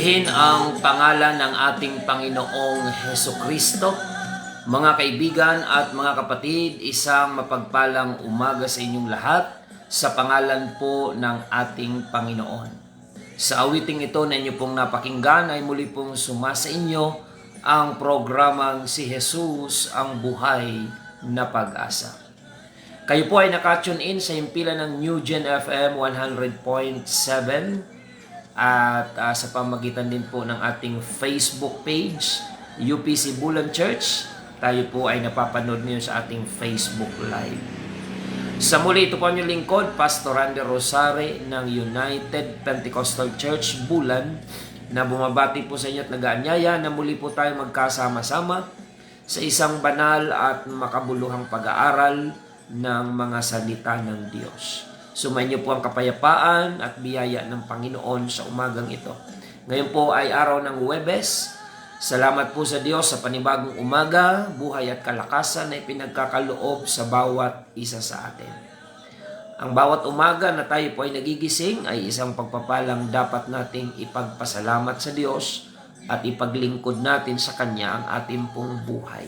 Purihin ang pangalan ng ating Panginoong Hesukristo. Mga kaibigan at mga kapatid, isang mapagpalang umaga sa inyong lahat sa pangalan po ng ating Panginoon. Sa awiting ito na inyo pong napakinggan ay muli pong sumasa inyo ang programang Si Jesus ang Buhay na Pag-asa. Kayo po ay naka-tune in sa himpilan ng New Gen FM 100.7 at sa pamagitan din po ng ating Facebook page, UPC Bulan Church. Tayo po ay napapanood niyo sa ating Facebook Live. Sa muli, ito po ang inyong lingkod, Pastor Randy Rosare ng United Pentecostal Church Bulan, na bumabati po sa inyo at nag-aanyaya na muli po tayo magkasama-sama sa isang banal at makabuluhang pag-aaral ng mga salita ng Diyos. Sumainyo po ang kapayapaan at biyaya ng Panginoon sa umagang ito. Ngayon po ay araw ng Huwebes. Salamat po sa Diyos sa panibagong umaga, buhay at kalakasan na ipinagkakaloob sa bawat isa sa atin. Ang bawat umaga na tayo po ay nagigising ay isang pagpapalang dapat nating ipagpasalamat sa Diyos at ipaglingkod natin sa Kanya ang ating pong buhay.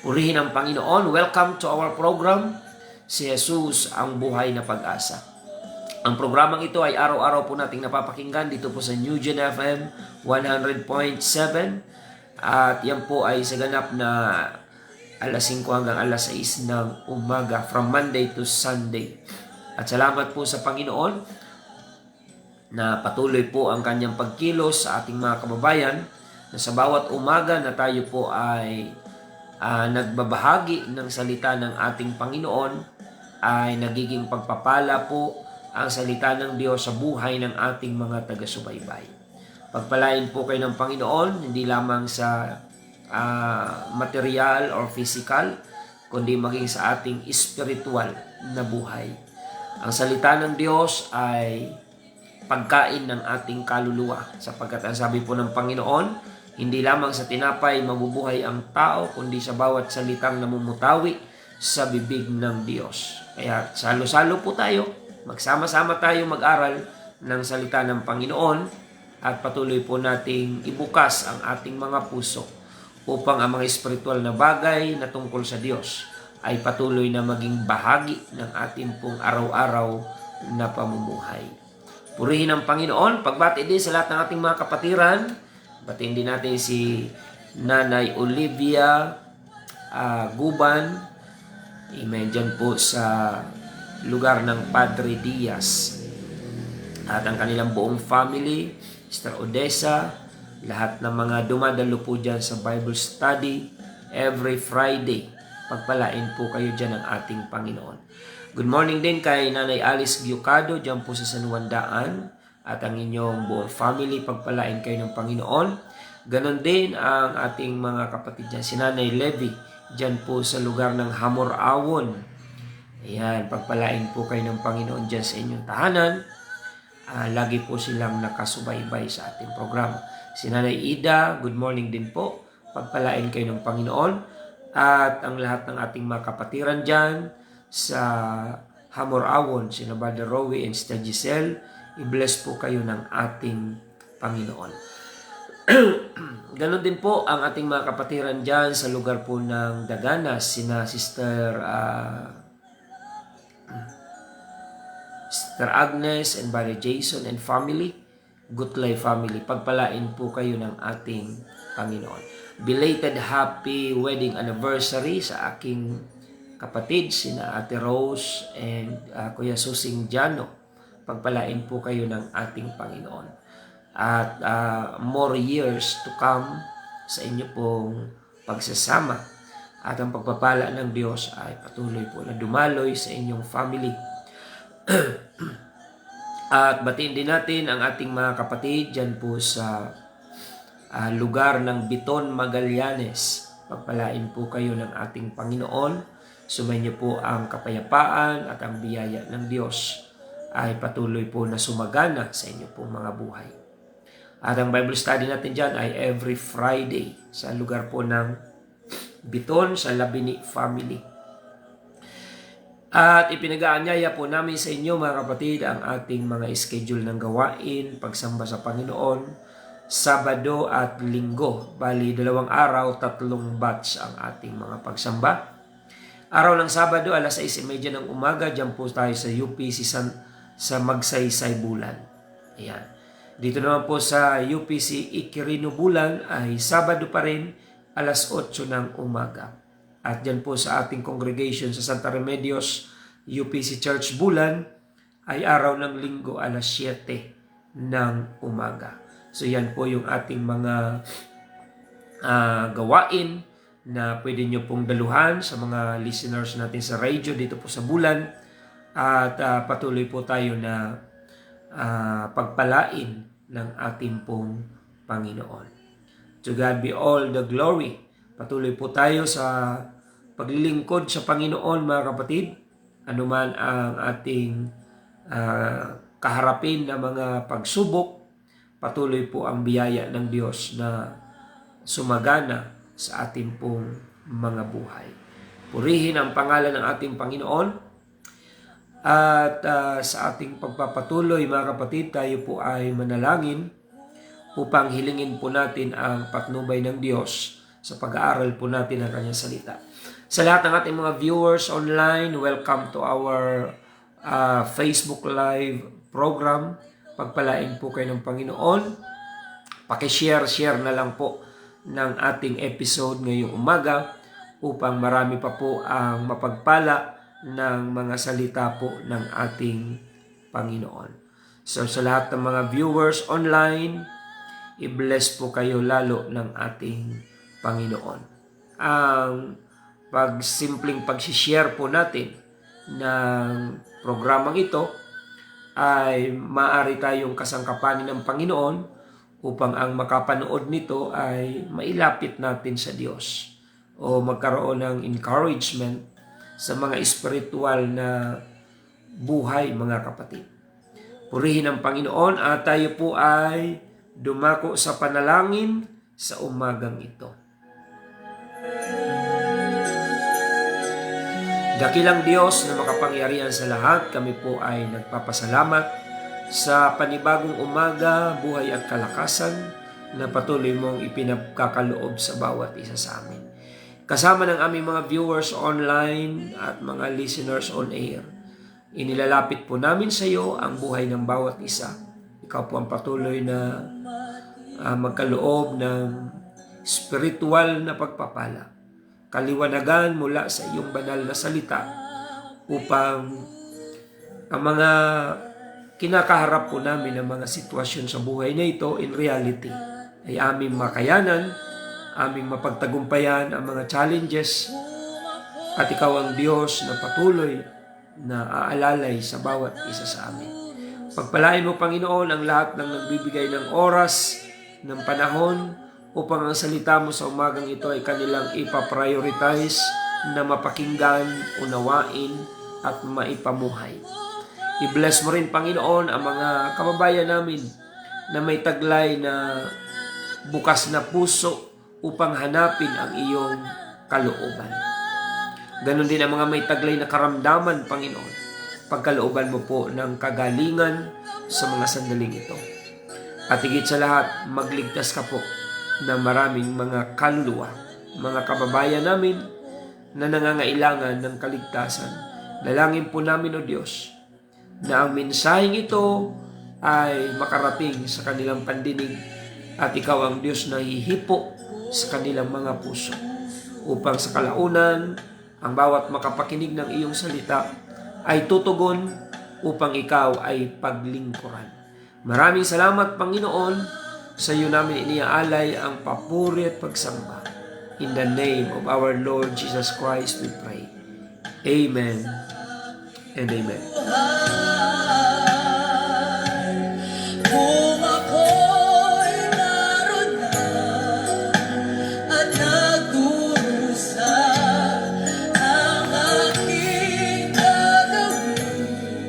Purihin ang Panginoon. Welcome to our program, Si Jesus ang Buhay na Pag-asa. Ang programang ito ay araw-araw po nating napapakinggan dito po sa New Gen FM 100.7 at yan po ay sa ganap na alas 5 hanggang alas 6 ng umaga from Monday to Sunday. At salamat po sa Panginoon na patuloy po ang kanyang pagkilos sa ating mga kababayan na sa bawat umaga na tayo po ay nagbabahagi ng salita ng ating Panginoon ay nagiging pagpapala po ang salita ng Diyos sa buhay ng ating mga taga-subaybay. Pagpalain po kayo ng Panginoon, hindi lamang sa material or physical, kundi maging sa ating spiritual na buhay. Ang salita ng Diyos ay pagkain ng ating kaluluwa, sapagkat ang sabi po ng Panginoon, hindi lamang sa tinapay mabubuhay ang tao, kundi sa bawat salitang namumutawi sa bibig ng Diyos. Kaya salo-salo po tayo, magsama-sama tayo mag-aral ng salita ng Panginoon at patuloy po nating ibukas ang ating mga puso upang ang mga espiritual na bagay na tungkol sa Diyos ay patuloy na maging bahagi ng ating pong araw-araw na pamumuhay. Purihin ang Panginoon. Pagbati din sa lahat ng ating mga kapatiran. Batiin din natin si Nanay Olivia Guban. Amen. Diyan po sa lugar ng Padre Diaz. At ang kanilang buong family, Sister Odessa, lahat ng mga dumadalo po dyan sa Bible study every Friday. Pagpalain po kayo dyan ng ating Panginoon. Good morning din kay Nanay Alice Giocado dyan po sa San Juan Daan. At ang inyong buong family, pagpalain kayo ng Panginoon. Ganon din ang ating mga kapatid dyan, si Nanay Levy, dyan po sa lugar ng Hamor-Awon. Ayan, pagpalain po kayo ng Panginoon dyan sa inyong tahanan. Lagi po silang nakasubaybay sa ating programa. Si Nanay Ida, good morning din po. Pagpalain kayo ng Panginoon. At ang lahat ng ating mga kapatiran dyan sa Hamor-Awon, si Brother Rowie and Sister Giselle, i-bless po kayo ng ating Panginoon. Ganon din po ang ating mga kapatiran dyan sa lugar po ng Daganas, sina Sister Agnes and Brother Jason and family, Gutlay family. Pagpalain po kayo ng ating Panginoon. Belated happy wedding anniversary sa aking kapatid, sina Ate Rose and Kuya Susing Jano. Pagpalain po kayo ng ating Panginoon. At more years to come sa inyo pong pagsasama. At ang pagpapala ng Diyos ay patuloy po na dumaloy sa inyong family. At batiin din natin ang ating mga kapatid dyan po sa lugar ng Biton, Magallanes. Pagpalain po kayo ng ating Panginoon. Sumainyo po ang kapayapaan at ang biyaya ng Diyos ay patuloy po na sumagana sa inyo pong mga buhay. At ang Bible study natin dyan ay every Friday sa lugar po ng Biton sa Labini family. At ipinag-aanyaya po namin sa inyo mga kapatid ang ating mga schedule ng gawain, pagsamba sa Panginoon Sabado at Linggo. Bali, 2 araw, 3 batch ang ating mga pagsamba. Araw ng Sabado, alas 6:30 ng umaga, dyan po tayo sa UPC sa Magsaysay Bulan. Ayan. Dito naman po sa UPC Ikirino Bulan ay Sabado pa rin, alas 8 ng umaga. At dyan po sa ating congregation sa Santa Remedios, UPC Church Bulan, ay araw ng Linggo, alas 7 ng umaga. So yan po yung ating mga gawain na pwede nyo pong daluhan sa mga listeners natin sa radio dito po sa Bulan. At patuloy po tayo na pagpalain ng ating pong Panginoon. To God be all the glory. Patuloy po tayo sa paglilingkod sa Panginoon, mga kapatid. Anuman ang ating kaharapin na mga pagsubok, patuloy po ang biyaya ng Diyos na sumagana sa ating pong mga buhay. Purihin ang pangalan ng ating Panginoon. At sa ating pagpapatuloy, mga kapatid, tayo po ay manalangin upang hilingin po natin ang patnubay ng Diyos sa pag-aaral po natin ng Kanyang salita. Sa lahat ng ating mga viewers online, welcome to our Facebook Live program. Pagpalain po kayo ng Panginoon. Paki-share na lang po ng ating episode ngayong umaga upang marami pa po ang mapagpala ng mga salita po ng ating Panginoon. So sa lahat ng mga viewers online, i-bless po kayo lalo ng ating Panginoon. Ang simpleng pag-share po natin ng programang ito ay maaari tayong kasangkapanin ng Panginoon upang ang makapanood nito ay mailapit natin sa Diyos o magkaroon ng encouragement sa mga espiritual na buhay, mga kapatid. Purihin ang Panginoon at tayo po ay dumako sa panalangin sa umagang ito. Dakilang Diyos na makapangyarihan sa lahat, kami po ay nagpapasalamat sa panibagong umaga, buhay at kalakasan na patuloy mong ipinagkakaloob sa bawat isa sa amin. Kasama ng aming mga viewers online at mga listeners on air, inilalapit po namin sa iyo ang buhay ng bawat isa. Ikaw po ang patuloy na magkaloob ng spiritual na pagpapala, kaliwanagan mula sa iyong banal na salita upang ang mga kinakaharap po namin ng mga sitwasyon sa buhay na ito in reality ay aming makayanan, aming mapagtagumpayan ang mga challenges at ikaw ang Diyos na patuloy na aalalay sa bawat isa sa amin. Pagpalain mo, Panginoon, ang lahat ng nagbibigay ng oras, ng panahon upang ang salita mo sa umagang ito ay kanilang ipaprioritize na mapakinggan, unawain at maipamuhay. I-bless mo rin, Panginoon, ang mga kababayan namin na may taglay na bukas na puso upang hanapin ang iyong kalooban. Ganon din ang mga may taglay na karamdaman, Panginoon. Pagkalooban mo po ng kagalingan sa mga sandaling ito. At higit sa lahat, magligtas ka po ng maraming mga kaluluwa, mga kababayan namin na nangangailangan ng kaligtasan. Dalangin po namin, O Diyos, na ang mensaheng ito ay makarating sa kanilang pandinig at ikaw ang Diyos na hihipo sa kanilang mga puso upang sa kalaunan ang bawat makapakinig ng iyong salita ay tutugon upang ikaw ay paglingkuran. Maraming salamat, Panginoon, sa iyo namin iniaalay ang papuri at pagsamba. In the name of our Lord Jesus Christ we pray. Amen and amen. Kung ako'y naroon na at nagdurusa, ang aking gagawin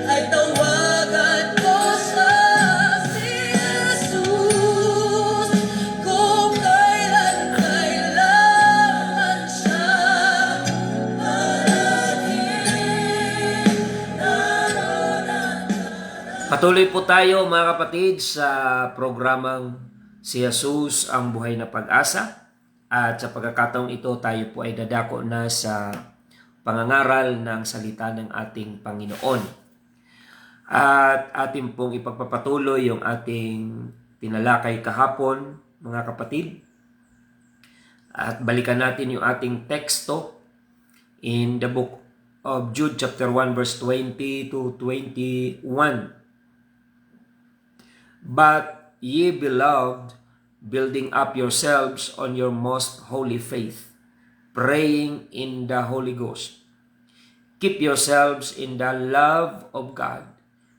ay tawagan ko sa si Jesus. Kung kailan kailangan siya, palaging naroon. Patuloy po tayo mga kapatid sa programang Si Jesus ang Buhay na Pag-asa. At sa pagkakataong ito tayo po ay dadako na sa pangangaral ng salita ng ating Panginoon. At ating pong ipagpapatuloy yung ating tinalakay kahapon mga kapatid. At balikan natin yung ating teksto in the book of Jude chapter 1 verse 20 to 21. But ye beloved, building up yourselves on your most holy faith, praying in the Holy Ghost. Keep yourselves in the love of God,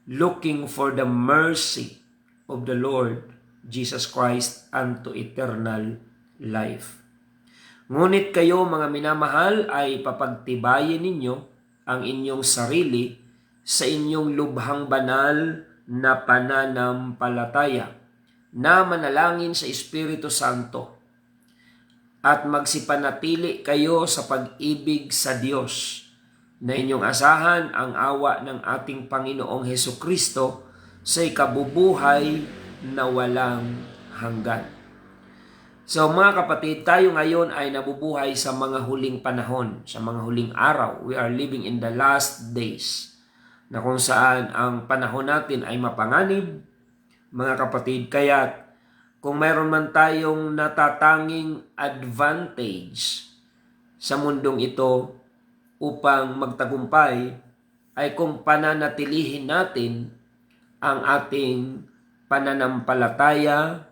looking for the mercy of the Lord Jesus Christ unto eternal life. Ngunit kayo mga minamahal ay papagtibayin ninyo ang inyong sarili sa inyong lubhang banal na pananampalataya na manalangin sa Espiritu Santo at magsipanatili kayo sa pag-ibig sa Diyos na inyong asahan ang awa ng ating Panginoong Hesukristo sa ikabubuhay na walang hanggan. So mga kapatid, tayo ngayon ay nabubuhay sa mga huling panahon, sa mga huling araw. We are living in the last days, na kung saan ang panahon natin ay mapanganib, mga kapatid. Kaya kung mayroon man tayong natatanging advantage sa mundong ito upang magtagumpay, ay kung pananatilihin natin ang ating pananampalataya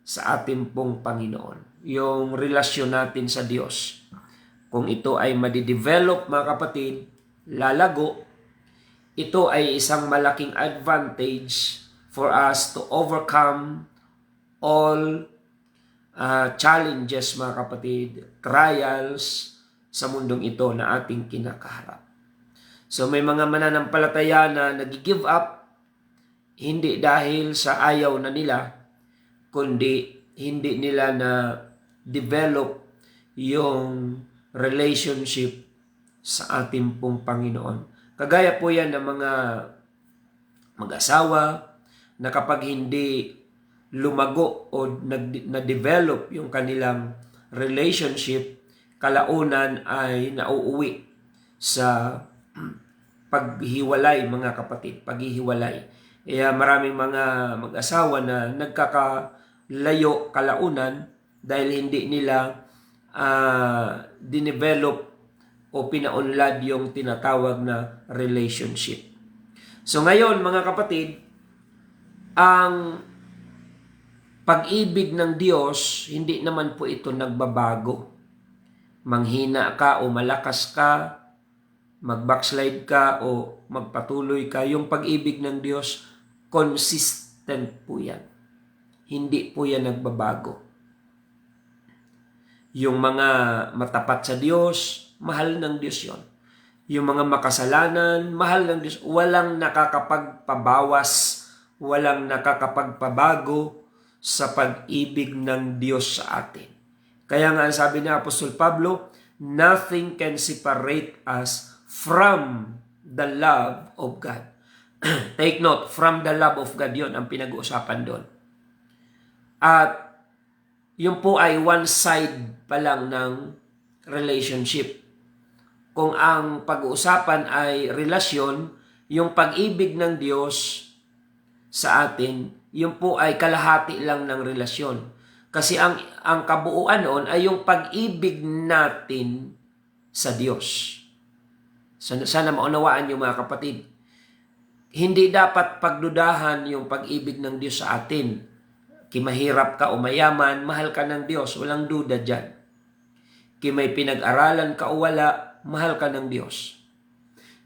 sa ating pong Panginoon. Yung relasyon natin sa Diyos. Kung ito ay madidevelop mga kapatid, lalago, ito ay isang malaking advantage for us to overcome all challenges mga kapatid, trials sa mundong ito na ating kinakaharap. So may mga mananampalataya na nag-give up, hindi dahil sa ayaw na nila, kundi hindi nila na develop yung relationship sa ating pong Panginoon. Kagaya po yan ng mga mag-asawa na kapag hindi lumago o na-develop yung kanilang relationship, kalaunan ay nauuwi sa paghiwalay mga kapatid, paghihiwalay. Kaya maraming mga mag-asawa na nagkakalayo kalaunan dahil hindi nila dinevelop o pinaunlad yung tinatawag na relationship. So ngayon mga kapatid, ang pag-ibig ng Diyos, hindi naman po ito nagbabago. Manghina ka o malakas ka, mag-backslide ka o magpatuloy ka, yung pag-ibig ng Diyos, consistent po yan. Hindi po yan nagbabago. Yung mga matapat sa Diyos, mahal ng Diyos yon. Yung mga makasalanan, mahal ng Diyos. Walang nakakapagpabawas, walang nakakapagpabago sa pag-ibig ng Diyos sa atin. Kaya nga sabi ni Apostol Pablo, nothing can separate us from the love of God. Take note, from the love of God, yon ang pinag-uusapan doon. At yun po ay one side pa lang ng relationship. Kung ang pag-uusapan ay relasyon, yung pag-ibig ng Diyos sa atin, yun po ay kalahati lang ng relasyon. Kasi ang kabuuan noon ay yung pag-ibig natin sa Diyos. Sana maunawaan yung mga kapatid. Hindi dapat pagdudahan yung pag-ibig ng Diyos sa atin. Kimahirap ka o mayaman, mahal ka ng Diyos. Walang duda dyan. Kimay pinag-aralan ka o wala, mahal ka ng Diyos.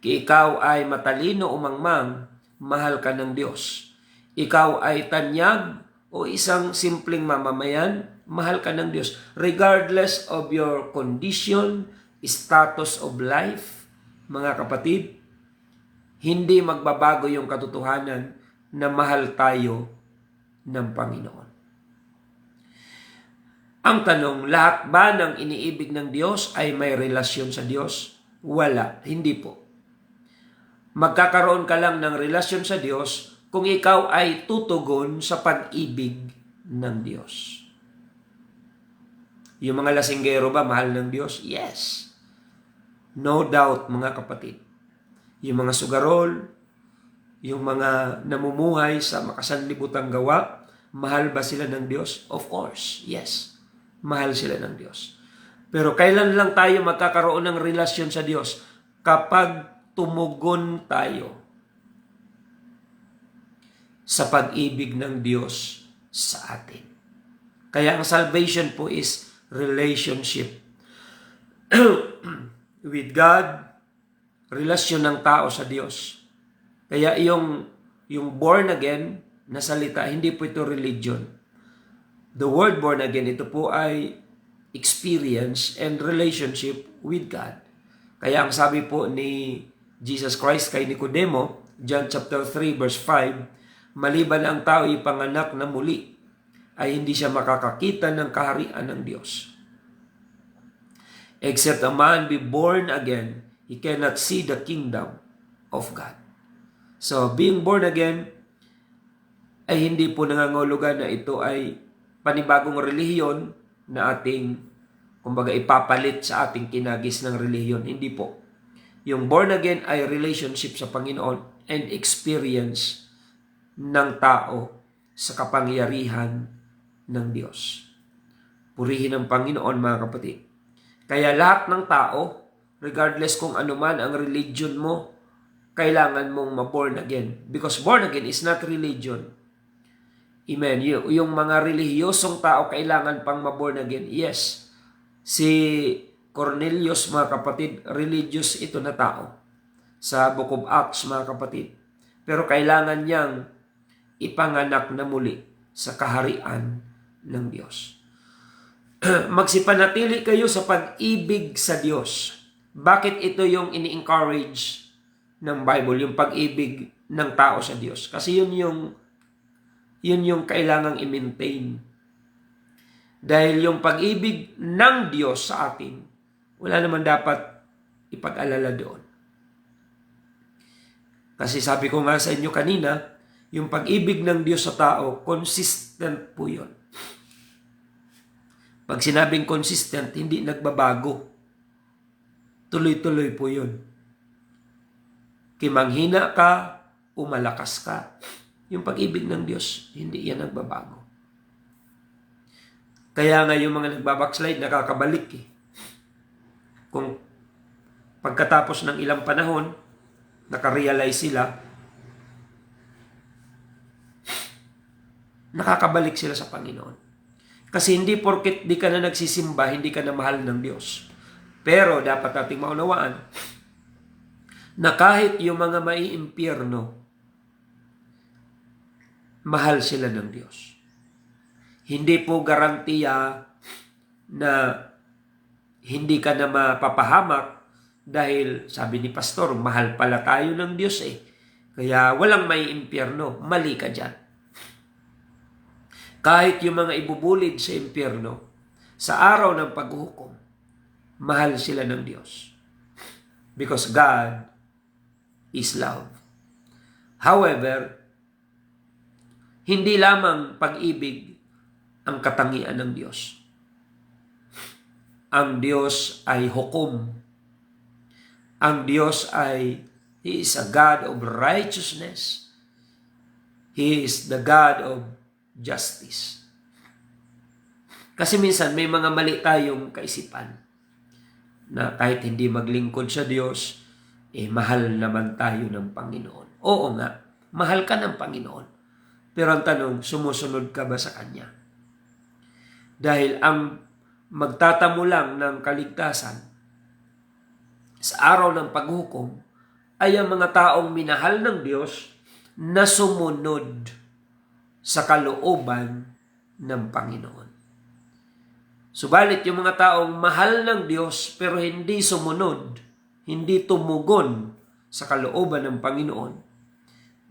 Ki ikaw ay matalino o mangmang, mahal ka ng Diyos. Ikaw ay tanyag o isang simpleng mamamayan, mahal ka ng Diyos. Regardless of your condition, status of life, mga kapatid, hindi magbabago yung katotohanan na mahal tayo ng Panginoon. Ang tanong, lahat ba ng iniibig ng Diyos ay may relasyon sa Diyos? Wala, hindi po. Magkakaroon ka lang ng relasyon sa Diyos kung ikaw ay tutugon sa pag-ibig ng Diyos. Yung mga lasinggero ba, mahal ng Diyos? Yes. No doubt, mga kapatid. Yung mga sugarol, yung mga namumuhay sa makasanlibutang gawa, mahal ba sila ng Diyos? Of course, yes. Mahal sila ng Diyos. Pero kailan lang tayo magkakaroon ng relasyon sa Diyos? Kapag tumugon tayo sa pag-ibig ng Diyos sa atin. Kaya ang salvation po is relationship with God, relasyon ng tao sa Diyos. Kaya yung born again na salita, hindi po ito religion. The word born again, ito po ay experience and relationship with God. Kaya ang sabi po ni Jesus Christ kay Nicodemo, John chapter 3 verse 5, maliban ang tao ipanganak na muli, ay hindi siya makakakita ng kaharian ng Diyos. Except a man be born again, he cannot see the kingdom of God. So, being born again ay hindi po nangangahulugan na ito ay panibagong relihiyon na ating, kumbaga, ipapalit sa ating kinagis ng relihiyon. Hindi po. Yung born again ay relationship sa Panginoon and experience ng tao sa kapangyarihan ng Diyos. Purihin ang Panginoon, mga kapatid. Kaya lahat ng tao, regardless kung ano man ang religion mo, kailangan mong ma-born again. Because born again is not religion. Amen. Yung mga relihiyosong tao, kailangan pang ma-born again. Yes. Si Cornelius, mga kapatid, religious ito na tao. Sa Book of Acts, mga kapatid. Pero kailangan niyang ipanganak na muli sa kaharian ng Diyos. Magsipanatili kayo sa pag-ibig sa Diyos. Bakit ito yung ini-encourage ng Bible, yung pag-ibig ng tao sa Diyos? Kasi yun yung kailangang i-maintain. Dahil yung pag-ibig ng Diyos sa atin, wala naman dapat ipag-alala doon. Kasi sabi ko nga sa inyo kanina, yung pag-ibig ng Diyos sa tao, consistent po yun. Pag sinabing consistent, hindi nagbabago. Tuloy-tuloy po yun. Kimanghina ka, umalakas ka. Yung pag-ibig ng Diyos, hindi yan nagbabago. Kaya nga yung mga nagbabackslide, nakakabalik eh. Kung pagkatapos ng ilang panahon, nakarealize sila, nakakabalik sila sa Panginoon. Kasi hindi porket di ka na nagsisimba, hindi ka na mahal ng Diyos. Pero dapat nating maunawaan na kahit yung mga maiimpyerno, mahal sila ng Diyos. Hindi po garantiya na hindi ka na mapapahamak dahil sabi ni Pastor, mahal pala tayo ng Diyos eh. Kaya walang maiimpyerno, mali ka dyan. Kahit yung mga ibubulid sa impyerno, sa araw ng paghuhukom, mahal sila ng Diyos. Because God is love. However, hindi lamang pag-ibig ang katangian ng Diyos. Ang Diyos ay hukom. Ang Diyos ay, He is a God of righteousness. He is the God of justice. Kasi minsan may mga mali tayong kaisipan na kahit hindi maglingkod sa Diyos, mahal naman tayo ng Panginoon. Oo nga, mahal ka ng Panginoon. Pero ang tanong, sumusunod ka ba sa Kanya? Dahil ang magtatamo lang ng kaligtasan sa araw ng paghukom ay ang mga taong minahal ng Diyos na sumunod sa kalooban ng Panginoon. Subalit yung mga taong mahal ng Diyos pero hindi sumunod, hindi tumugon sa kalooban ng Panginoon,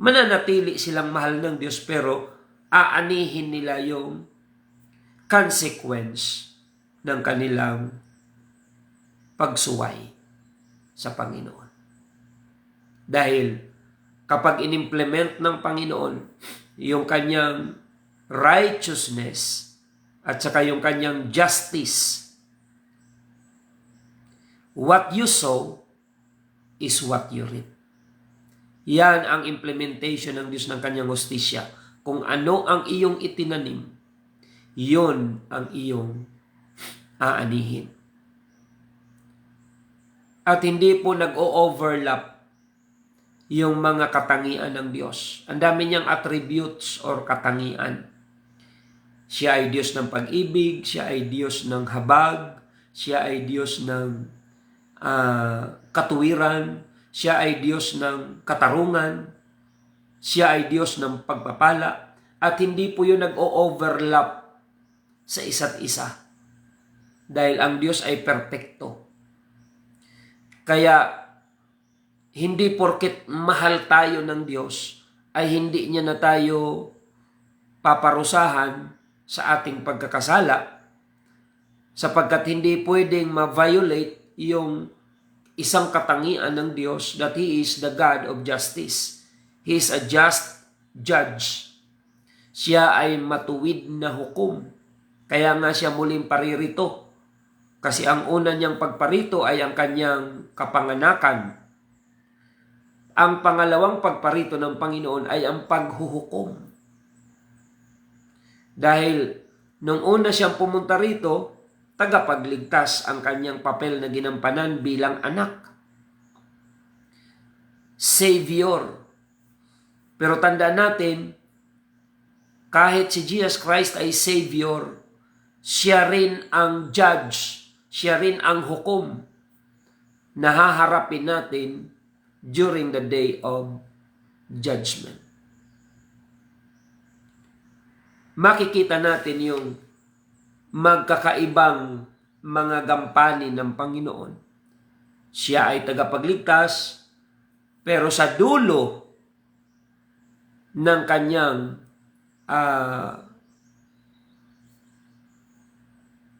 mananatili silang mahal ng Diyos pero aanihin nila yung consequence ng kanilang pagsuway sa Panginoon. Dahil kapag inimplement ng Panginoon yung kanyang righteousness at saka yung kanyang justice, what you sow is what you reap. Yan ang implementation ng Diyos ng kanyang hustisya. Kung ano ang iyong itinanim, yun ang iyong aanihin. At hindi po nag-o-overlap yung mga katangian ng Diyos. Ang dami niyang attributes or katangian. Siya ay Diyos ng pag-ibig, siya ay Diyos ng habag, siya ay Diyos ng katuwiran, siya ay Diyos ng katarungan, siya ay Diyos ng pagpapala, at hindi po yun nag-o-overlap sa isa't isa. Dahil ang Diyos ay perpekto. Kaya, hindi porket mahal tayo ng Diyos, ay hindi niya na tayo paparusahan sa ating pagkakasala, sapagkat hindi pwedeng ma-violate yung isang katangian ng Diyos, that He is the God of justice. He is a just judge. Siya ay matuwid na hukom. Kaya nga siya muling paririto. Kasi ang una niyang pagparito ay ang kanyang kapanganakan. Ang pangalawang pagparito ng Panginoon ay ang paghuhukom. Dahil nung una siyang pumunta rito, tagapagligtas ang kanyang papel na ginampanan bilang anak. Savior. Pero tandaan natin, kahit si Jesus Christ ay Savior, siya rin ang judge, siya rin ang hukom na haharapin natin during the day of judgment. Makikita natin yung magkakaibang mga gampanin ng Panginoon. Siya ay tagapagligtas, pero sa dulo ng kanyang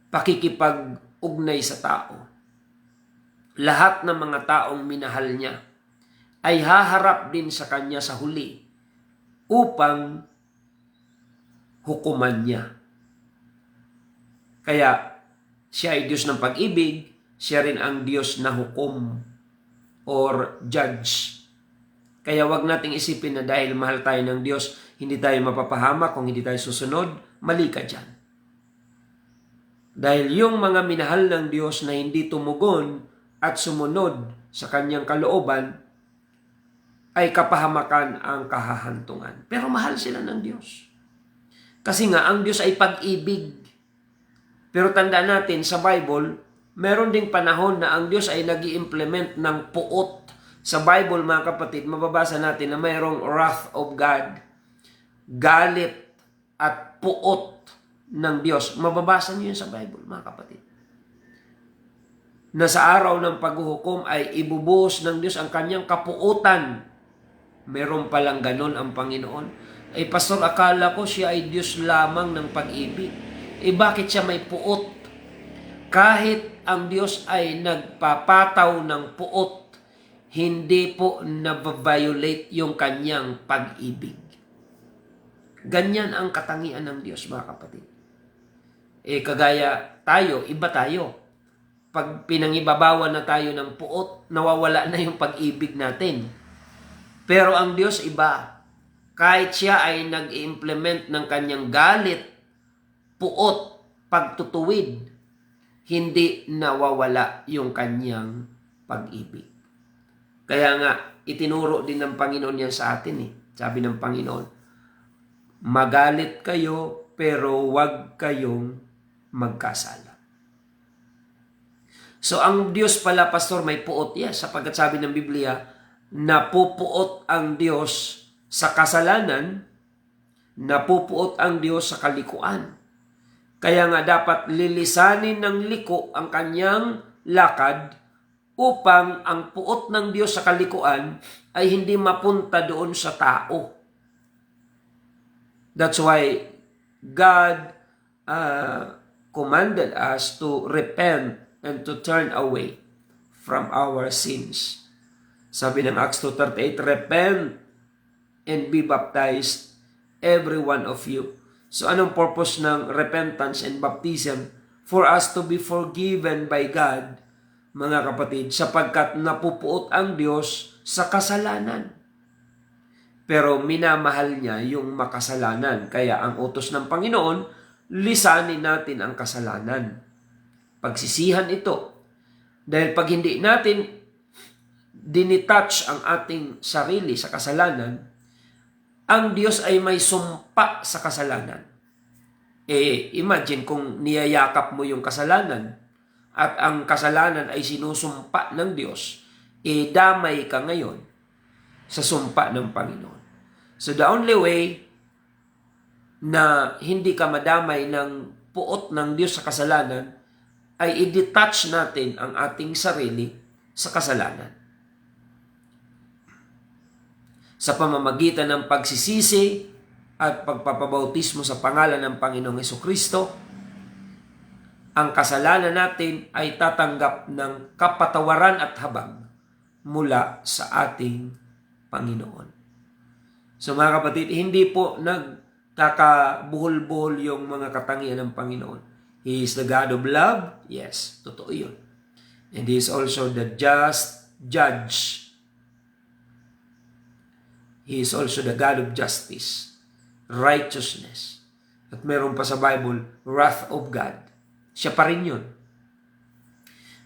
pakikipag-ugnay sa tao, lahat ng mga taong minahal niya ay haharap din sa kanya sa huli upang hukuman niya. Kaya siya ay Diyos ng pag-ibig, siya rin ang Diyos na hukom or judge. Kaya wag nating isipin na dahil mahal tayo ng Diyos, hindi tayo mapapahama kung hindi tayo susunod. Mali ka dyan. Dahil yung mga minahal ng Diyos na hindi tumugon at sumunod sa kanyang kalooban, ay kapahamakan ang kahahantungan. Pero mahal sila ng Diyos. Kasi nga, ang Diyos ay pag-ibig. Pero tandaan natin, sa Bible, meron ding panahon na ang Diyos ay nag-i-implement ng puot. Sa Bible, mga kapatid, mababasa natin na mayroong wrath of God, galit at puot ng Diyos. Mababasa niyo yun sa Bible, mga kapatid. Na sa araw ng paghuhukom ay ibubuhos ng Diyos ang kanyang kapuutan. Meron palang ganon ang Panginoon. Ay, pastor, akala ko siya ay Diyos lamang ng pag-ibig. Bakit siya may puot? Kahit ang Diyos ay nagpapataw ng puot, hindi po na-violate yung kanyang pag-ibig. Ganyan ang katangian ng Diyos, mga kapatid. Kagaya tayo, iba tayo. Pag pinangibabawan na tayo ng puot, nawawala na yung pag-ibig natin. Pero ang Diyos iba. Kahit siya ay nag-implement ng kanyang galit, puot, pagtutuwid, hindi nawawala yung kanyang pag-ibig. Kaya nga, itinuro din ng Panginoon yan sa atin. Sabi ng Panginoon, magalit kayo, pero huwag kayong magkasala. So, ang Diyos pala, pastor, may puot. Yes, sapagkat sabi ng Biblia, napupuot ang Diyos sa kasalanan, napupuot ang Diyos sa kalikuan. Kaya nga dapat lilisanin ng liko ang kanyang lakad upang ang puot ng Diyos sa kalikuan ay hindi mapunta doon sa tao. That's why God commanded us to repent and to turn away from our sins. Sabi ng Acts 2:38, repent and be baptized, every one of you. So anong purpose ng repentance and baptism? For us to be forgiven by God, mga kapatid, sapagkat napupuot ang Diyos sa kasalanan. Pero minamahal niya yung makasalanan. Kaya ang utos ng Panginoon, lisanin natin ang kasalanan. Pagsisihan ito. Dahil pag hindi natin dinitouch ang ating sarili sa kasalanan, ang Diyos ay may sumpa sa kasalanan. Imagine kung niyayakap mo yung kasalanan at ang kasalanan ay sinusumpa ng Diyos, damay ka ngayon sa sumpa ng Panginoon. So the only way na hindi ka madamay ng puot ng Diyos sa kasalanan ay i-detach natin ang ating sarili sa kasalanan. Sa pamamagitan ng pagsisisi at pagpapabautismo sa pangalan ng Panginoong Hesukristo, ang kasalanan natin ay tatanggap ng kapatawaran at habag mula sa ating Panginoon. So mga kapatid, hindi po nagkakabuhol-buhol yung mga katangian ng Panginoon. He is the God of love. Yes, totoo yun. And He is also the just judge. He is also the God of justice, righteousness. At meron pa sa Bible, wrath of God. Siya pa rin yun.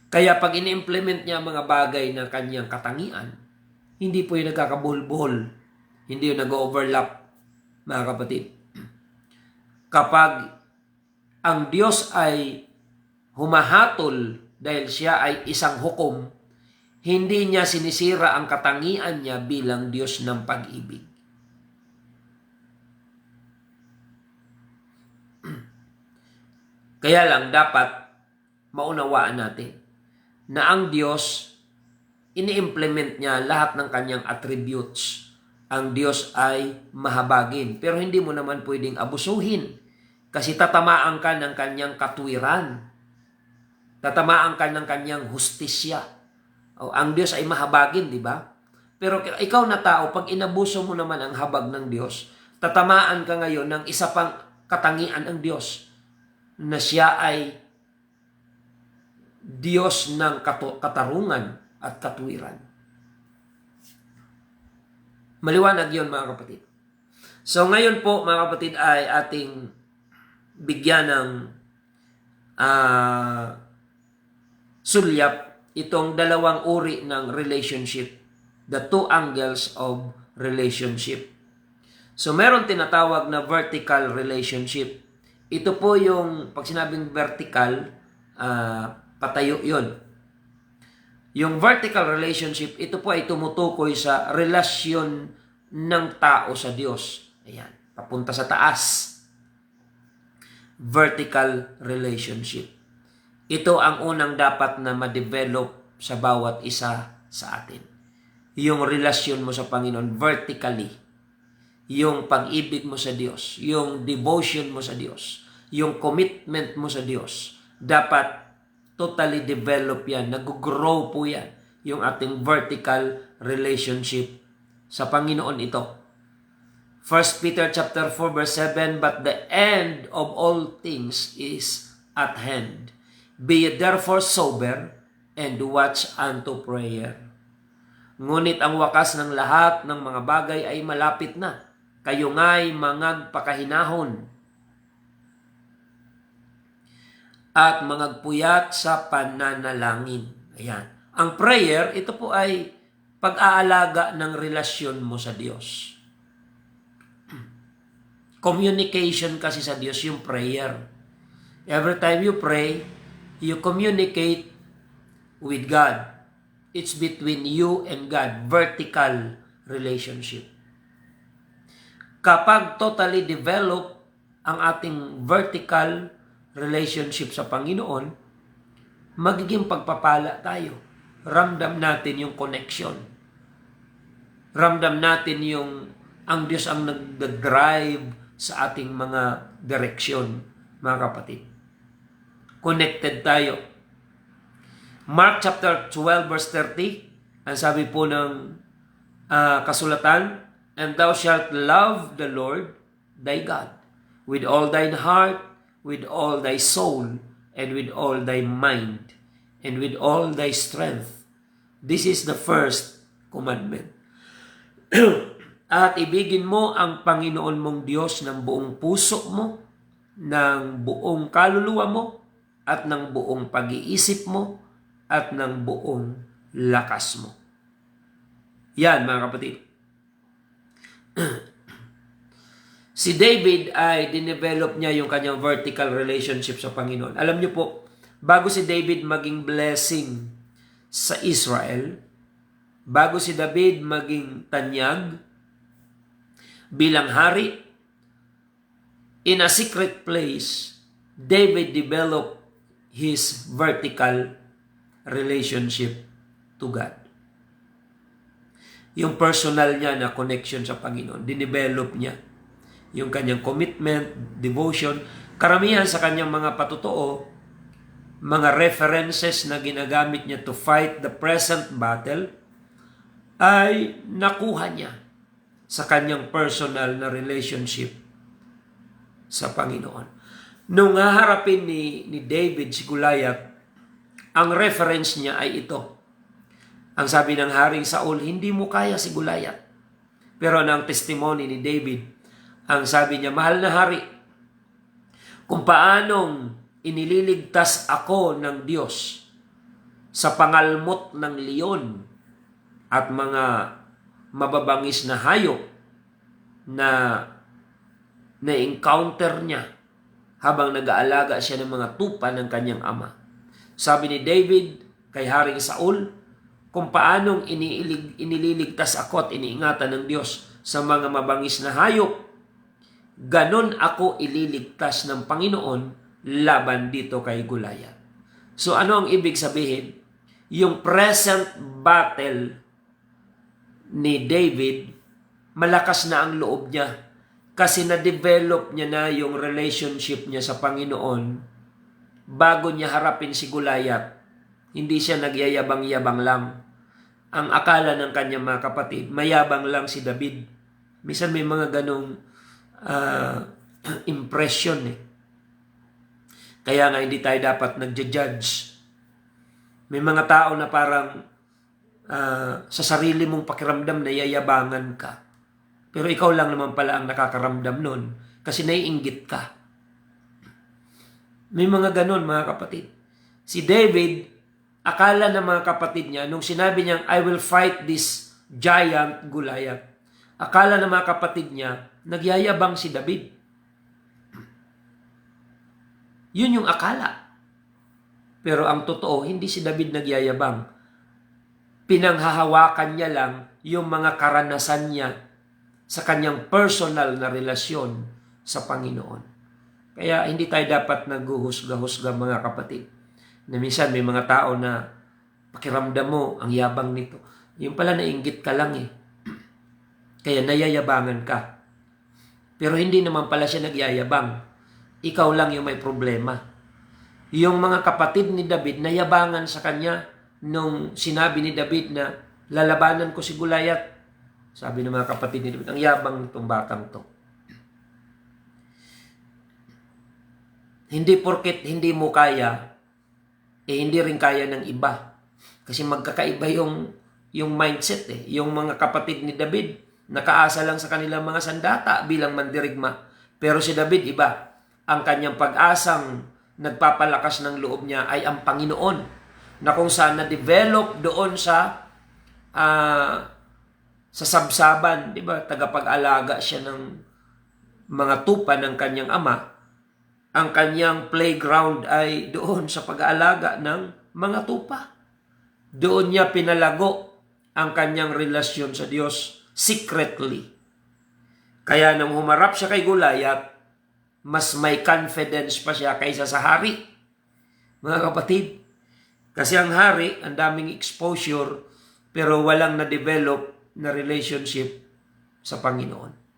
Kaya pag ini-implement niya mga bagay na kanyang katangian, hindi po yung nagkakabuhol-buhol. Hindi yung nag-overlap, mga kapatid. Kapag ang Diyos ay humahatol dahil siya ay isang hukom, hindi niya sinisira ang katangian niya bilang Diyos ng pag-ibig. Kaya lang dapat maunawaan natin na ang Diyos, ini-implement niya lahat ng kanyang attributes. Ang Diyos ay mahabagin. Pero hindi mo naman pwedeng abusuhin. Kasi tatamaan ka ng kanyang katwiran. Tatamaan ka ng kanyang hustisya. Ang Diyos ay mahabagin, di ba? Pero ikaw na tao, pag inabuso mo naman ang habag ng Diyos, tatamaan ka ngayon ng isa pang katangian ng Diyos, na siya ay Diyos ng katarungan at katwiran. Maliwanag yun, mga kapatid. So ngayon po, mga kapatid, ay ating bigyan ng sulyap itong dalawang uri ng relationship. The two angles of relationship. So meron tinatawag na vertical relationship. Ito po yung, pag sinabing vertical, patayo yun. Yung vertical relationship, ito po ay tumutukoy sa relasyon ng tao sa Diyos. Ayan, papunta sa taas. Vertical relationship. Ito ang unang dapat na ma-develop sa bawat isa sa atin. Yung relasyon mo sa Panginoon vertically. Yung pag-ibig mo sa Diyos. Yung devotion mo sa Diyos. Yung commitment mo sa Diyos. Dapat totally develop yan. Nag-grow po yan. Yung ating vertical relationship sa Panginoon ito. 1 Peter chapter 4 verse 7, but the end of all things is at hand. Be ye therefore sober and watch unto prayer. Ngunit ang wakas ng lahat ng mga bagay ay malapit na. Kayo nga'y mangagpakahinahon at mangagpuyat sa pananalangin. Ayan. Ang prayer, ito po ay pag-aalaga ng relasyon mo sa Diyos. Communication kasi sa Diyos yung prayer. Every time you pray, you communicate with God. It's between you and God. Vertical relationship. Kapag totally develop ang ating vertical relationship sa Panginoon, magiging pagpapala tayo. Ramdam natin yung connection. Ramdam natin yung ang Diyos ang nag-drive sa ating mga direksyon, mga kapatid. Connected tayo. Mark chapter 12 verse 30, ang sabi po ng kasulatan, And thou shalt love the Lord thy God with all thine heart, with all thy soul, and with all thy mind, and with all thy strength. This is the first commandment. At ibigin mo ang Panginoon mong Diyos ng buong puso mo, ng buong kaluluwa mo, at ng buong pag-iisip mo, at ng buong lakas mo. Yan, mga kapatid. Si David ay dinevelop niya yung kanyang vertical relationship sa Panginoon. Alam niyo po, bago si David maging blessing sa Israel, bago si David maging tanyag bilang hari, in a secret place, David developed his vertical relationship to God. Yung personal niya na connection sa Panginoon, dinevelop niya. Yung kanyang commitment, devotion, karamihan sa kanyang mga patotoo, mga references na ginagamit niya to fight the present battle, ay nakuha niya sa kanyang personal na relationship sa Panginoon. Nung haharapin ni David si Goliath, ang reference niya ay ito. Ang sabi ng Haring Saul, hindi mo kaya si Goliath. Pero ang testimony ni David, ang sabi niya, mahal na hari, kung paanong inililigtas ako ng Diyos sa pangalmot ng leon at mga mababangis na hayop na na-encounter niya habang nag-aalaga siya ng mga tupa ng kanyang ama. Sabi ni David kay Haring Saul, kung paanong inililigtas ako at iniingatan ng Diyos sa mga mabangis na hayop, ganon ako ililigtas ng Panginoon laban dito kay Goliath. So ano ang ibig sabihin? Yung present battle ni David, malakas na ang loob niya kasi na-develop niya na yung relationship niya sa Panginoon bago niya harapin si Goliath. Hindi siya nagyayabang-yabang lang. Ang akala ng kanyang mga kapatid, mayabang lang si David. Minsan may mga ganong impression eh. Kaya nga hindi tayo dapat nagja-judge. May mga tao na parang sa sarili mong pakiramdam na yayabangan ka. Pero ikaw lang naman pala ang nakakaramdam nun kasi naiinggit ka. May mga ganon, mga kapatid. Si David, akala ng mga kapatid niya, nung sinabi niyang, I will fight this giant Goliath, akala ng mga kapatid niya, nagyayabang si David. Yun yung akala. Pero ang totoo, hindi si David nagyayabang. Pinanghahawakan niya lang yung mga karanasan niya sa kanyang personal na relasyon sa Panginoon. Kaya hindi tayo dapat naghuhusga-husga, mga kapatid. Na minsan may mga tao na pakiramdam mo, ang yabang nito. Yung pala nainggit ka lang eh. Kaya nayayabangan ka. Pero hindi naman pala siya nagyayabang. Ikaw lang yung may problema. Yung mga kapatid ni David, nayabangan sa kanya nung sinabi ni David na lalabanan ko si Goliath. Sabi ng mga kapatid ni David, ang yabang nitong batang to. Hindi porket hindi mo kaya, hindi rin kaya ng iba. Kasi magkakaiba yung mindset eh. Yung mga kapatid ni David, nakaasa lang sa kanilang mga sandata bilang mandirigma. Pero si David, iba. Ang kanyang pag-asang nagpapalakas ng loob niya ay ang Panginoon. Na kung saan na-develop doon sa sabsaban, di ba? Tagapag-alaga siya ng mga tupa ng kanyang ama. Ang kanyang playground ay doon sa pag-aalaga ng mga tupa. Doon niya pinalago ang kanyang relasyon sa Diyos secretly. Kaya nang humarap siya kay Goliath, mas may confidence pa siya kaysa sa hari. Mga kapatid, kasi ang hari, ang daming exposure, pero walang na-develop na relationship sa Panginoon.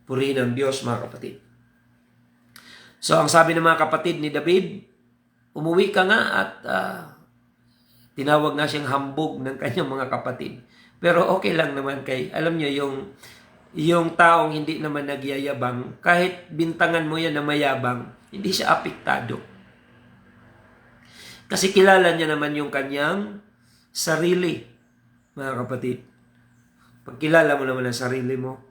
Purihin ang Diyos, mga kapatid. So, ang sabi ng mga kapatid ni David, umuwi ka nga at Tinawag nga siyang hambog ng kanyang mga kapatid. Pero okay lang naman kay, alam niyo, yung taong hindi naman nagyayabang, kahit bintangan mo yan na mayabang, hindi siya apektado. Kasi kilala niya naman yung kanyang sarili, mga kapatid. Pag kilala mo naman ang sarili mo,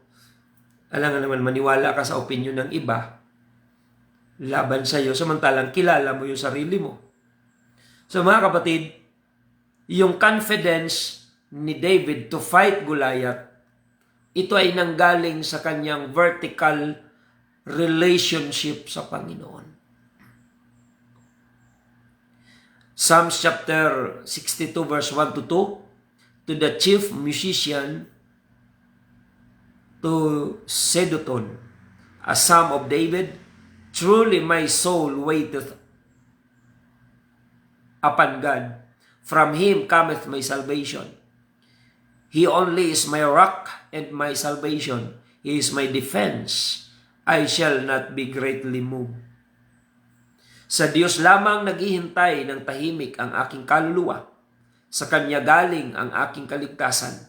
alam nga naman, maniwala ka sa opinion ng iba, laban sa iyo, samantalang kilala mo yung sarili mo. So mga kapatid, yung confidence ni David to fight Goliath, ito ay nanggaling sa kanyang vertical relationship sa Panginoon. Psalms chapter 62 verse 1 to 2, to the chief musician, to Seduthun, a psalm of David, truly my soul waiteth upon God. From him cometh my salvation. He only is my rock and my salvation. He is my defense. I shall not be greatly moved. Sa Diyos lamang naghihintay ng tahimik ang aking kaluluwa. Sa Kanya galing ang aking kaligtasan.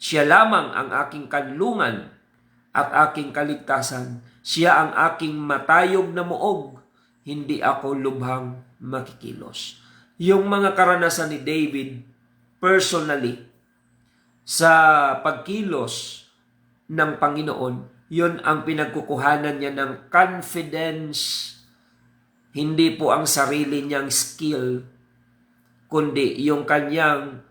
Siya lamang ang aking kanlungan at aking kaligtasan. Siya ang aking matayog na muog. Hindi ako lubhang makikilos. Yung mga karanasan ni David personally sa pagkilos ng Panginoon, yun ang pinagkukuhanan niya ng confidence. Hindi po ang sarili niyang skill, kundi yung kanyang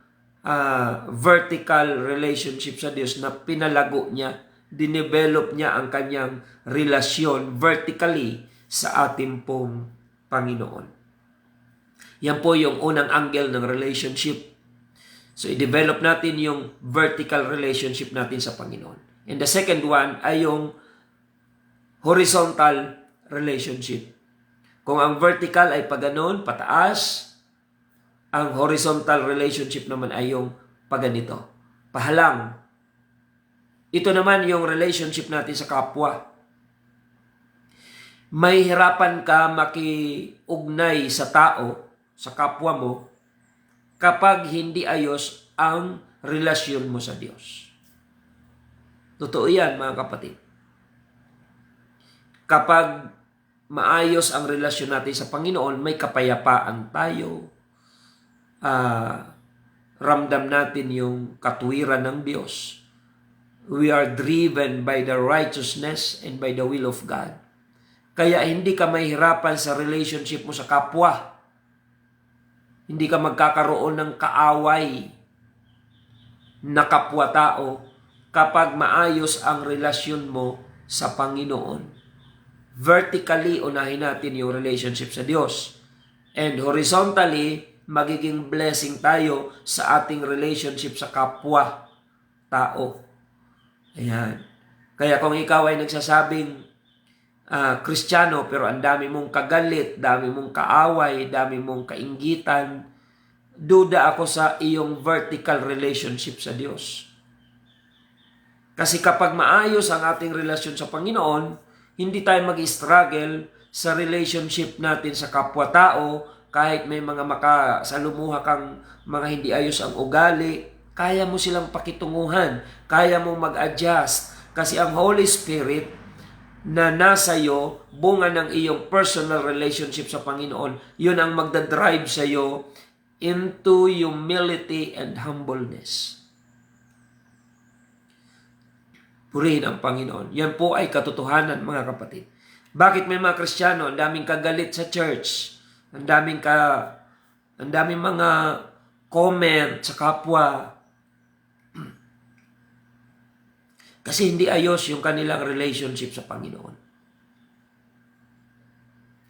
vertical relationship sa Diyos na pinalago niya, dinevelop niya ang kanyang relasyon vertically sa ating pong Panginoon. Yan po yung unang angle ng relationship. So, i-develop natin yung vertical relationship natin sa Panginoon. And the second one ay yung horizontal relationship. Kung ang vertical ay paganon, pataas, ang horizontal relationship naman ay yung paganito, pahalang. Ito naman yung relationship natin sa kapwa. May hirapan ka makiugnay sa tao, sa kapwa mo, kapag hindi ayos ang relasyon mo sa Diyos. Totoo yan, mga kapatid. Kapag maayos ang relasyon natin sa Panginoon, may kapayapaan tayo, ramdam natin yung katuwiran ng Diyos. We are driven by the righteousness and by the will of God. Kaya hindi ka mahirapan sa relationship mo sa kapwa. Hindi ka magkakaroon ng kaaway na kapwa-tao kapag maayos ang relasyon mo sa Panginoon. Vertically, unahin natin yung relationship sa Diyos. And horizontally, magiging blessing tayo sa ating relationship sa kapwa-tao. Ayan. Kaya kung ikaw ay nagsasabing Kristiyano, pero ang dami mong kagalit, dami mong kaaway, dami mong kainggitan, duda ako sa iyong vertical relationship sa Diyos. Kasi kapag maayos ang ating relasyon sa Panginoon, hindi tayo mag-struggle sa relationship natin sa kapwa-tao, kahit may mga makasalumuha kang mga hindi ayos ang ugali, kaya mo silang pakitunguhan, kaya mo mag-adjust, kasi ang Holy Spirit na nasa iyo, bunga ng iyong personal relationship sa Panginoon, yun ang magdadrive sa iyo into humility and humbleness. Purihin ang Panginoon. Yan po ay katotohanan, mga kapatid. Bakit may mga Kristiyano, ang daming kagalit sa church, ang daming mga comment sa kapwa, kasi hindi ayos yung kanilang relationship sa Panginoon.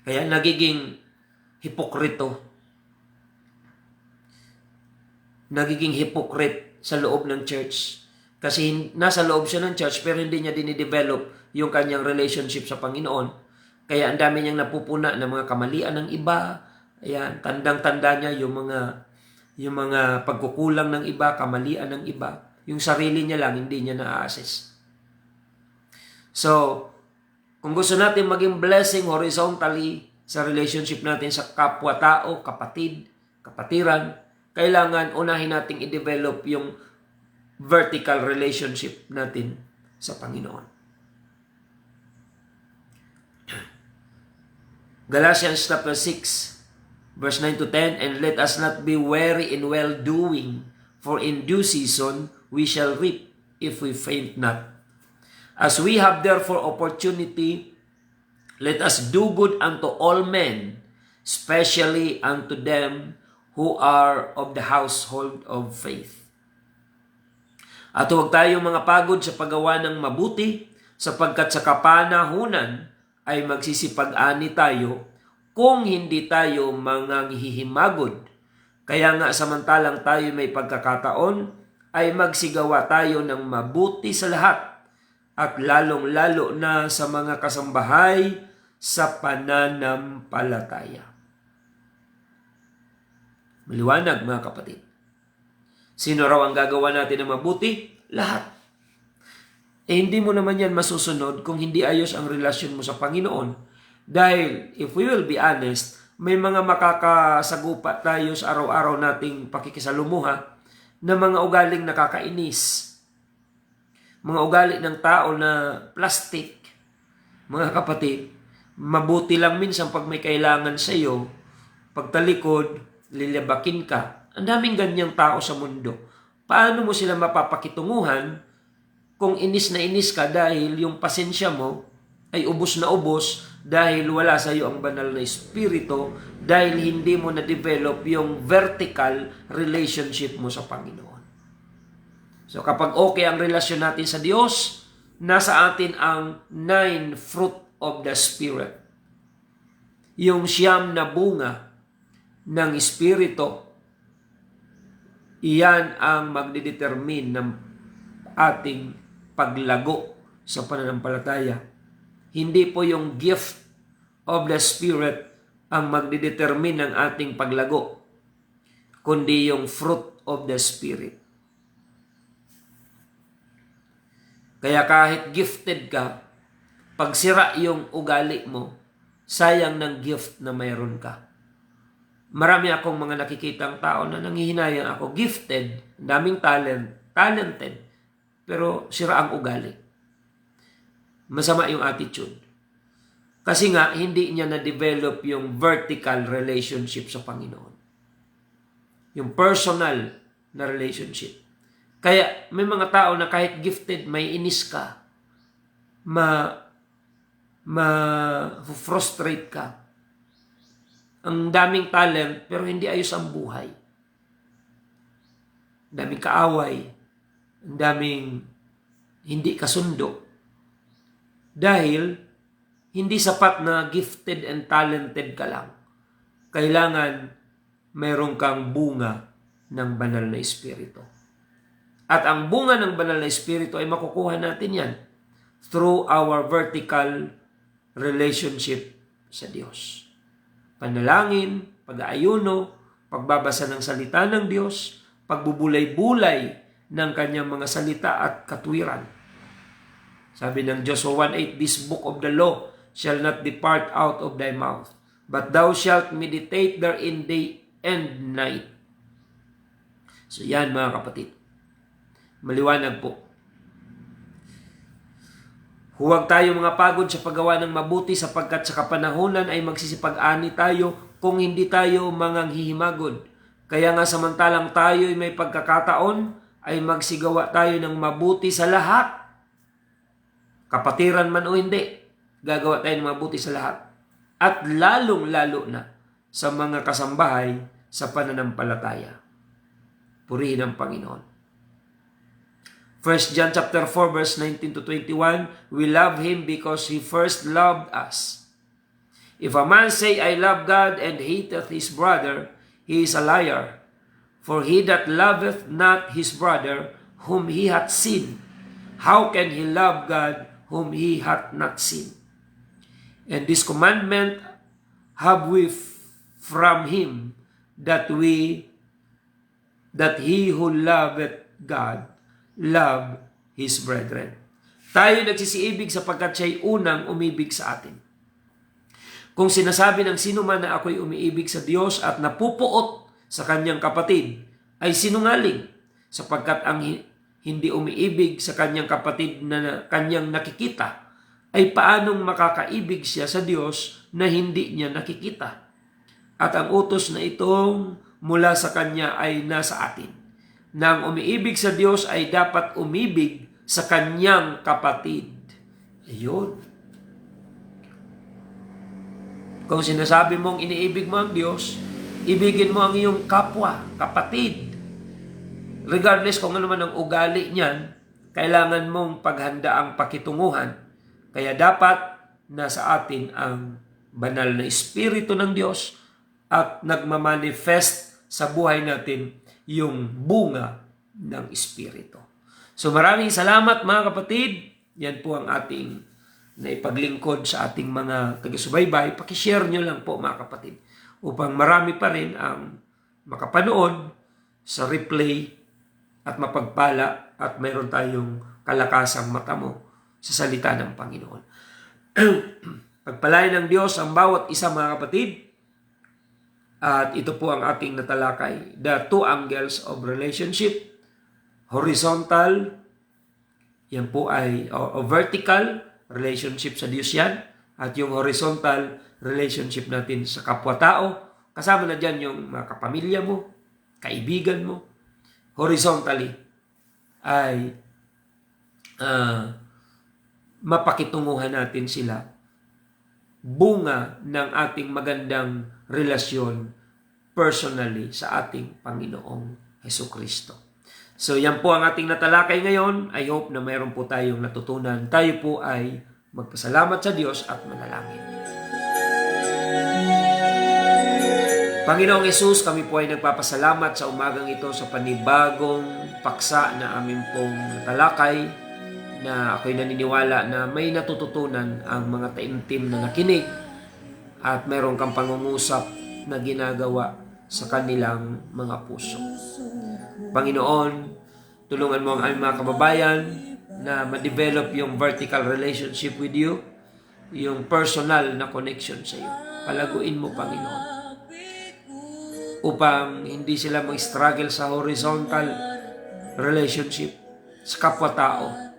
Kaya nagiging hipokrito. Nagiging hypocrite sa loob ng church. Kasi nasa loob siya ng church pero hindi niya dinidevelop yung kanyang relationship sa Panginoon. Kaya ang dami niyang napupuna ng mga kamalian ng iba. Ayan, tandang-tanda niya yung mga pagkukulang ng iba, kamalian ng iba. Yung sarili niya lang, hindi niya na-assess. So, kung gusto natin maging blessing horizontally sa relationship natin sa kapwa-tao, kapatid, kapatiran, kailangan unahin nating i-develop yung vertical relationship natin sa Panginoon. Galatians chapter 6, verse 9 to 10, and let us not be weary in well-doing, for in due season we shall reap if we faint not. As we have therefore opportunity, let us do good unto all men, especially unto them who are of the household of faith. At huwag tayong mga pagod sa paggawa ng mabuti, sapagkat sa kapanahunan ay magsisipag-ani tayo kung hindi tayo manghihimagod. Kaya nga samantalang tayo may pagkakataon, ay magsigawa tayo ng mabuti sa lahat, at lalong-lalo na sa mga kasambahay sa pananampalataya. Maliwanag mga kapatid. Sino raw ang gagawa natin ng mabuti? Lahat. Hindi mo naman yan masusunod kung hindi ayos ang relasyon mo sa Panginoon. Dahil, if we will be honest, may mga makakasagupa tayo sa araw-araw nating pakikisalumuha na mga ugaling nakakainis. Mga ugali ng tao na plastic. Mga kapatid, mabuti lang minsan pag may kailangan sa iyo, pagtalikod, lilibakin ka. Ang daming ganyang tao sa mundo. Paano mo sila mapapakitunguhan kung inis na inis ka dahil yung pasensya mo ay ubos na ubos dahil wala sa iyo ang banal na espiritu, dahil hindi mo na-develop yung vertical relationship mo sa Panginoon. So kapag okay ang relasyon natin sa Diyos, nasa atin ang 9 fruit of the Spirit. Yung 9 na bunga ng Espiritu, iyan ang magdidetermine ng ating paglago sa pananampalataya. Hindi po yung gift of the Spirit ang magdidetermine ng ating paglago, kundi yung fruit of the Spirit. Kaya kahit gifted ka, pag sira yung ugali mo, sayang ng gift na mayroon ka. Marami akong mga nakikitang tao na nanghihinayang ako, gifted, daming talented, pero sira ang ugali. Masama yung attitude. Kasi nga, hindi niya na-develop yung vertical relationship sa Panginoon. Yung personal na relationship. Kaya may mga tao na kahit gifted, may inis ka, frustrate ka. Ang daming talent, pero hindi ayos ang buhay. Ang daming kaaway, ang daming hindi kasundo. Dahil hindi sapat na gifted and talented ka lang. Kailangan mayroon kang bunga ng banal na espiritu. At ang bunga ng banal na espiritu ay makukuha natin yan through our vertical relationship sa Diyos. Panalangin, pag-aayuno, pagbabasa ng salita ng Diyos, pagbubulay-bulay ng kanyang mga salita at katwiran. Sabi ng Joshua 1:8, this book of the law shall not depart out of thy mouth, but thou shalt meditate therein day and night. So yan mga kapatid. Maliwanag po. Huwag tayo mga pagod sa paggawa ng mabuti, sapagkat sa kapanahunan ay magsisipag-ani tayo kung hindi tayo manghihimagod. Kaya nga samantalang tayo ay may pagkakataon, ay magsigawa tayo ng mabuti sa lahat. Kapatiran man o hindi, gagawa tayo ng mabuti sa lahat. At lalong-lalo na sa mga kasambahay sa pananampalataya. Purihin ang Panginoon. 1 John chapter 4 verse 19 to 21, we love Him because He first loved us. If a man say, I love God and hateth his brother, he is a liar. For he that loveth not his brother, whom he hath seen, how can he love God whom he hath not seen? And this commandment have we from Him, that he who loveth God love his brethren. Tayo nagsisiibig sapagkat siya'y unang umibig sa atin. Kung sinasabi ng sino man na ako'y umiibig sa Diyos at napupuot sa kanyang kapatid ay sinungaling, sapagkat ang hindi umiibig sa kanyang kapatid na kanyang nakikita ay paanong makakaibig siya sa Diyos na hindi niya nakikita. At ang utos na itong mula sa kanya ay nasa atin. Nang umiibig sa Diyos ay dapat umibig sa kanyang kapatid. Ayun. Kung sinasabi mong iniibig mo ang Diyos, ibigin mo ang iyong kapwa, kapatid. Regardless kung ano man ang ugali niyan, kailangan mong paghanda ang pakitunguhan. Kaya dapat nasa atin ang banal na Espiritu ng Diyos at nagmamanifest sa buhay natin yung bunga ng Espiritu. So maraming salamat mga kapatid. Yan po ang ating naipaglingkod sa ating mga taga-subaybay. Pakishare nyo lang po mga kapatid upang marami pa rin ang makapanood sa replay at mapagpala at mayroon tayong kalakasang matamo sa salita ng Panginoon. Pagpalain ng Diyos ang bawat isa mga kapatid. At ito po ang ating natalakay. The two angles of relationship. Horizontal, yan po ay vertical relationship sa Diyos yan. At yung horizontal relationship natin sa kapwa-tao. Kasama na dyan yung mga kapamilya mo, kaibigan mo. Horizontally ay mapakitunguhan natin sila. Bunga ng ating magandang relasyon personally sa ating Panginoong Hesukristo. So yan po ang ating natalakay ngayon. I hope na mayroon po tayong natutunan. Tayo po ay magpasalamat sa Diyos at manalangin. Panginoong Hesus, kami po ay nagpapasalamat sa umagang ito sa panibagong paksa na amin pong natalakay, na ako'y naniniwala na may natututunan ang mga taimtim na nakinig at mayroon kang pangungusap na ginagawa sa kanilang mga puso. Panginoon, tulungan mo ang aming mga kababayan na ma-develop yung vertical relationship with you, yung personal na connection sa iyo. Palaguin mo, Panginoon, upang hindi sila mag-struggle sa horizontal relationship sa kapwa-tao.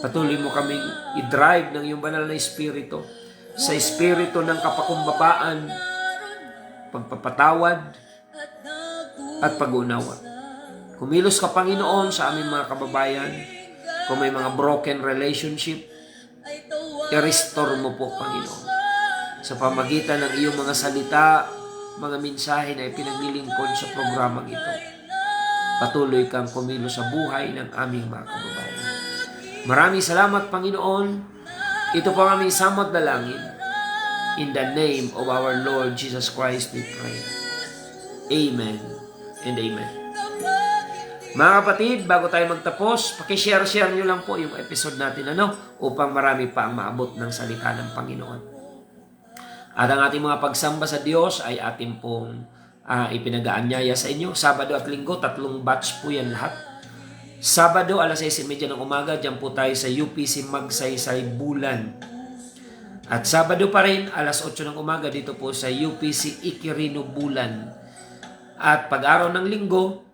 Patuloy mo kaming i-drive ng iyong banal na Espiritu sa Espiritu ng kapakumbabaan, pagpapatawad, at pag-unawa. Kumilos ka, Panginoon, sa aming mga kababayan. Kung may mga broken relationship, i-restore mo po, Panginoon. Sa pamagitan ng iyong mga salita, mga mensahe na ipinaglilingkod sa programang ito. Patuloy kang kumilos sa buhay ng aming mga kababayan. Maraming salamat, Panginoon. Ito po ang aming samot dalangin. In the name of our Lord Jesus Christ we pray. Amen and amen. Mga kapatid, bago tayo magtapos, pakishare nyo lang po yung episode natin upang marami pa ang maabot ng salita ng Panginoon. At ang ating mga pagsamba sa Diyos ay ating pong ipinag-aanyaya sa inyo. Sabado at Linggo, 3 batch po yan lahat. Sabado, alas 6:30 ng umaga, dyan po tayo sa UPC Magsaysay Bulan. At Sabado pa rin, alas 8 ng umaga, dito po sa UPC Ikirino Bulan. At pag-araw ng Linggo,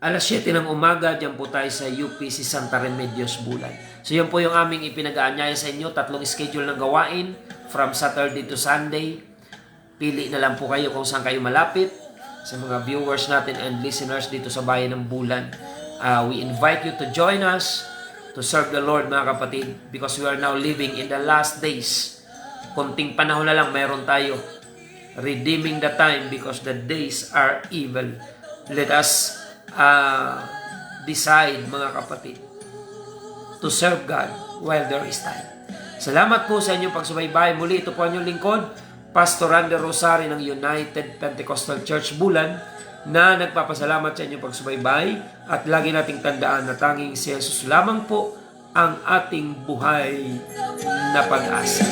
alas 7 ng umaga, dyan po tayo sa UPC Santa Remedios Bulan. So yan po yung aming ipinag-aanyaya sa inyo, 3 schedule ng gawain, from Saturday to Sunday. Pili na lang po kayo kung saan kayo malapit. Sa mga viewers natin and listeners dito sa Bayan ng Bulan, we invite you to join us to serve the Lord, mga kapatid, because we are now living in the last days. Konting panahon na lang mayroon tayo. Redeeming the time because the days are evil. Let us decide, mga kapatid, to serve God while there is time. Salamat po sa inyong pagsubaybay. Muli, ito po ang inyong lingkod, Pastor Randy Rosari ng United Pentecostal Church Bulan, na nagpapasalamat sa inyong pagsubaybay, at lagi nating tandaan na tanging si Jesus lamang po ang ating buhay na pag-asa.